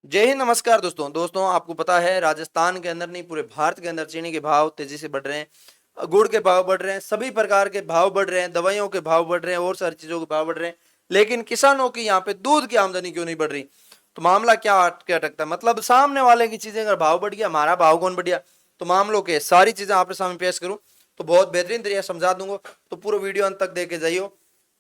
जय हिंद, नमस्कार दोस्तों आपको पता है राजस्थान के अंदर नहीं पूरे भारत के अंदर चीनी के भाव तेजी से बढ़ रहे हैं। गुड़ के भाव बढ़ रहे हैं, सभी प्रकार के भाव बढ़ रहे हैं, दवाइयों के भाव बढ़ रहे हैं और सारी चीजों के भाव बढ़ रहे हैं। लेकिन किसानों की यहाँ पे दूध की आमदनी क्यों नहीं बढ़ रही? तो मामला क्या क्या अटकता है? मतलब सामने वाले की चीजें अगर भाव बढ़ गया, हमारा भाव कौन बढ़ गया? तो मामलों के सारी चीजें आपके सामने पेश करूं तो बहुत बेहतरीन तरीके समझा दूंगा, तो पूरा वीडियो अंत तक देखे जाइयो।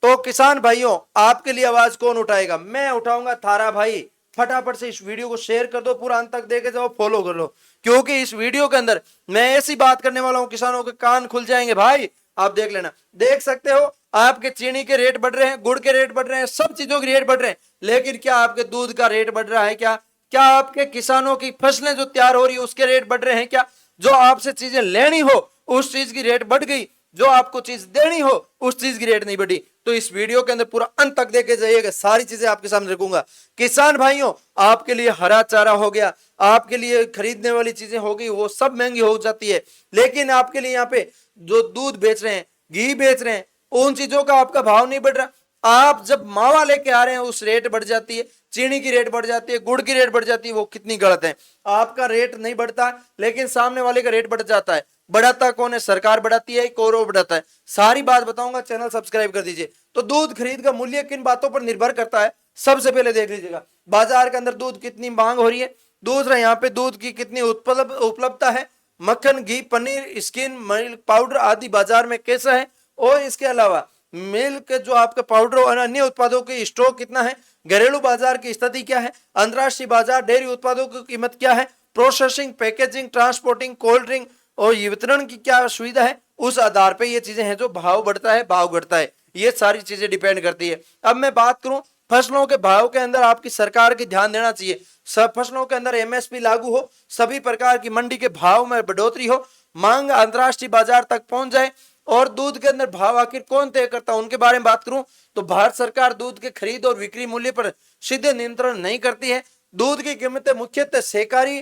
तो किसान भाइयों, आपके लिए आवाज कौन उठाएगा? मैं उठाऊंगा, थारा भाई। फटाफट से इस वीडियो को शेयर कर दो, पूरा अंत तक देखे जाओ, फॉलो कर लो, क्योंकि इस वीडियो के अंदर मैं ऐसी बात करने वाला हूं, किसानों के कान खुल जाएंगे भाई। आप देख लेना, देख सकते हो आपके चीनी के रेट बढ़ रहे हैं, गुड़ के रेट बढ़ रहे हैं, सब चीजों के रेट बढ़ रहे हैं, लेकिन क्या आपके दूध का रेट बढ़ रहा है? क्या क्या आपके किसानों की फसलें जो तैयार हो रही है उसके रेट बढ़ रहे हैं? क्या जो आपसे चीजें लेनी हो उस चीज की रेट बढ़ गई, जो आपको चीज देनी हो उस चीज की रेट नहीं बढ़ी? तो इस वीडियो के अंदर पूरा अंत तक देखे जाइएगा, सारी चीजें आपके सामने रखूंगा। किसान भाइयों, आपके लिए हरा चारा हो गया, आपके लिए खरीदने वाली चीजें हो गई, वो सब महंगी हो जाती है, लेकिन आपके लिए यहाँ पे जो दूध बेच रहे हैं, घी बेच रहे हैं, उन चीजों का आपका भाव नहीं बढ़ रहा। आप जब मावा लेके आ रहे हैं उस रेट बढ़ जाती है, चीनी की रेट बढ़ जाती है, गुड़ की रेट बढ़ जाती है, वो कितनी गलत है। आपका रेट नहीं बढ़ता लेकिन सामने वाले का रेट बढ़ जाता है। बढ़ाता कौन है? सरकार बढ़ाती है, कौरव बढ़ाता है? सारी बात बताऊंगा, चैनल सब्सक्राइब कर दीजिए। तो दूध खरीद का मूल्य किन बातों पर निर्भर करता है? सबसे पहले देख लीजिएगा, बाजार के अंदर दूध कितनी मांग हो रही है, दूसरा यहाँ पे दूध की कितनी उपलब्धता है, मक्खन, घी, पनीर, स्किन, मिल्क पाउडर आदि बाजार में कैसा है, और इसके अलावा मिल्क जो आपके पाउडर और अन्य उत्पादों की स्टॉक कितना है, घरेलू बाजार की स्थिति क्या है, अंतरराष्ट्रीय बाजार डेयरी उत्पादों की कीमत क्या है, processing, packaging, transporting, cold drink और ये वितरण की क्या सुविधा है, उस आधार पे ये चीजें हैं जो भाव बढ़ता है, भाव घटता है, ये सारी चीजें डिपेंड करती है। अब मैं बात करूं फसलों के भाव के अंदर, आपकी सरकार की ध्यान देना चाहिए, सब फसलों के अंदर एमएसपी लागू हो, सभी प्रकार की मंडी के भाव में बढ़ोतरी हो, मांग अंतरराष्ट्रीय बाजार तक पहुंच जाए, और दूध के अंदर भाव आखिर कौन तय करता है उनके बारे में बात करूं तो भारत सरकार दूध के खरीद और बिक्री मूल्य पर सीधे नियंत्रण नहीं करती है। दूध की कीमतें मुख्यतः सहकारी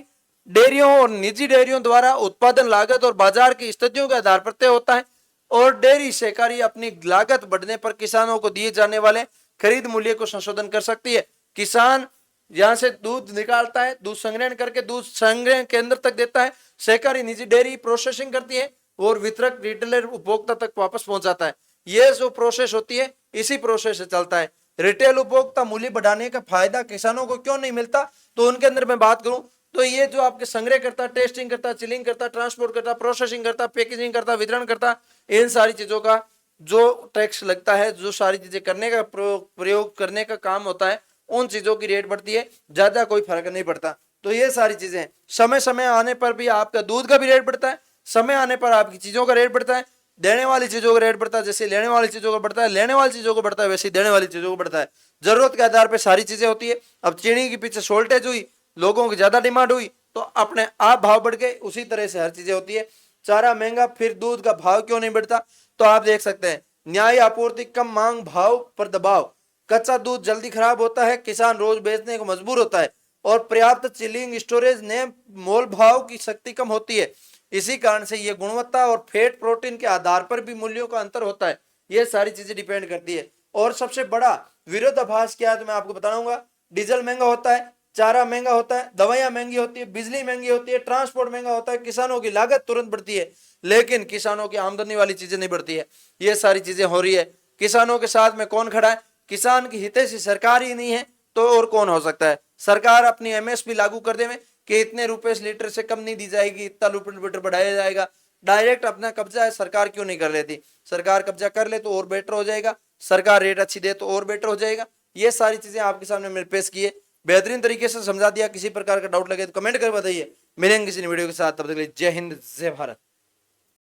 डेयरियों और निजी डेयरियों द्वारा उत्पादन लागत और बाजार की स्थितियों के आधार पर तय होता है, और डेयरी सहकारी अपनी लागत बढ़ने पर किसानों को दिए जाने वाले खरीद मूल्य को संशोधन कर सकती है। किसान यहां से दूध निकालता है, दूध संग्रहण करके दूध संग्रहण केंद्र तक देता है, सहकारी निजी डेयरी प्रोसेसिंग करती है और वितरक रिटेलर उपभोक्ता तक वापस पहुंचाता है। ये जो प्रोसेस होती है इसी प्रोसेस से चलता है। रिटेल उपभोक्ता मूल्य बढ़ाने का फायदा किसानों को क्यों नहीं मिलता? तो उनके अंदर मैं बात करूं तो ये जो आपके संग्रह करता, टेस्टिंग करता, चिलिंग करता, ट्रांसपोर्ट करता, प्रोसेसिंग करता, पैकेजिंग करता, वितरण करता, इन सारी चीजों का जो टैक्स लगता है, जो सारी चीजें करने का प्रयोग करने का काम होता है, उन चीजों की रेट बढ़ती है, ज्यादा कोई फर्क नहीं पड़ता। तो ये सारी चीजें समय समय आने पर भी आपका दूध का भी रेट बढ़ता है, समय आने पर आपकी चीजों का रेट बढ़ता है, देने वाली चीजों का रेट बढ़ता है, जैसे लेने वाली चीजों का बढ़ता है, लेने वाली चीजों को बढ़ता है, वैसे देने वाली चीजों को बढ़ता है। जरूरत के आधार पर सारी चीजें होती है। अब चीनी के पीछे शॉर्टेज हुई, लोगों की ज्यादा डिमांड हुई, तो अपने आप भाव बढ़ गए, उसी तरह से हर चीजें होती है। चारा महंगा, फिर दूध का भाव क्यों नहीं बढ़ता? तो आप देख सकते हैं, न्याय आपूर्ति कम, मांग भाव पर दबाव, कच्चा दूध जल्दी खराब होता है, किसान रोज बेचने को मजबूर होता है, और पर्याप्त चिलिंग स्टोरेज ने मोल भाव की शक्ति कम होती है। इसी कारण से ये गुणवत्ता और फैट प्रोटीन के आधार पर भी मूल्यों का अंतर होता है। ये सारी चीजें डिपेंड करती है। और सबसे बड़ा विरोधाभास क्या है तो मैं आपको बताऊंगा, डीजल महंगा होता है, चारा महंगा होता है, दवाइयां महंगी होती है, बिजली महंगी होती है, ट्रांसपोर्ट महंगा होता है, किसानों की लागत तुरंत बढ़ती है, लेकिन किसानों की आमदनी वाली चीजें नहीं बढ़ती है। ये सारी चीजें हो रही है। किसानों के साथ में कौन खड़ा है? किसान की हितैषी सरकार ही नहीं है तो और कौन हो सकता है? सरकार अपनी एमएसपी लागू कर दे में कि इतने रुपए लीटर से कम नहीं दी जाएगी, इतना लीटर बढ़ाया जाएगा, डायरेक्ट अपना कब्जा है, सरकार क्यों नहीं कर लेती? सरकार कब्जा कर ले तो और बेटर हो जाएगा, सरकार रेट अच्छी दे तो और बेटर हो जाएगा। ये सारी चीजें आपके सामने मैंने पेश की है, बेहतरीन तरीके से समझा दिया। किसी प्रकार का डाउट लगे तो कमेंट कर बताइए। मिलेंगे किसी वीडियो के साथ, तब तक के लिए जय हिंद, जय भारत।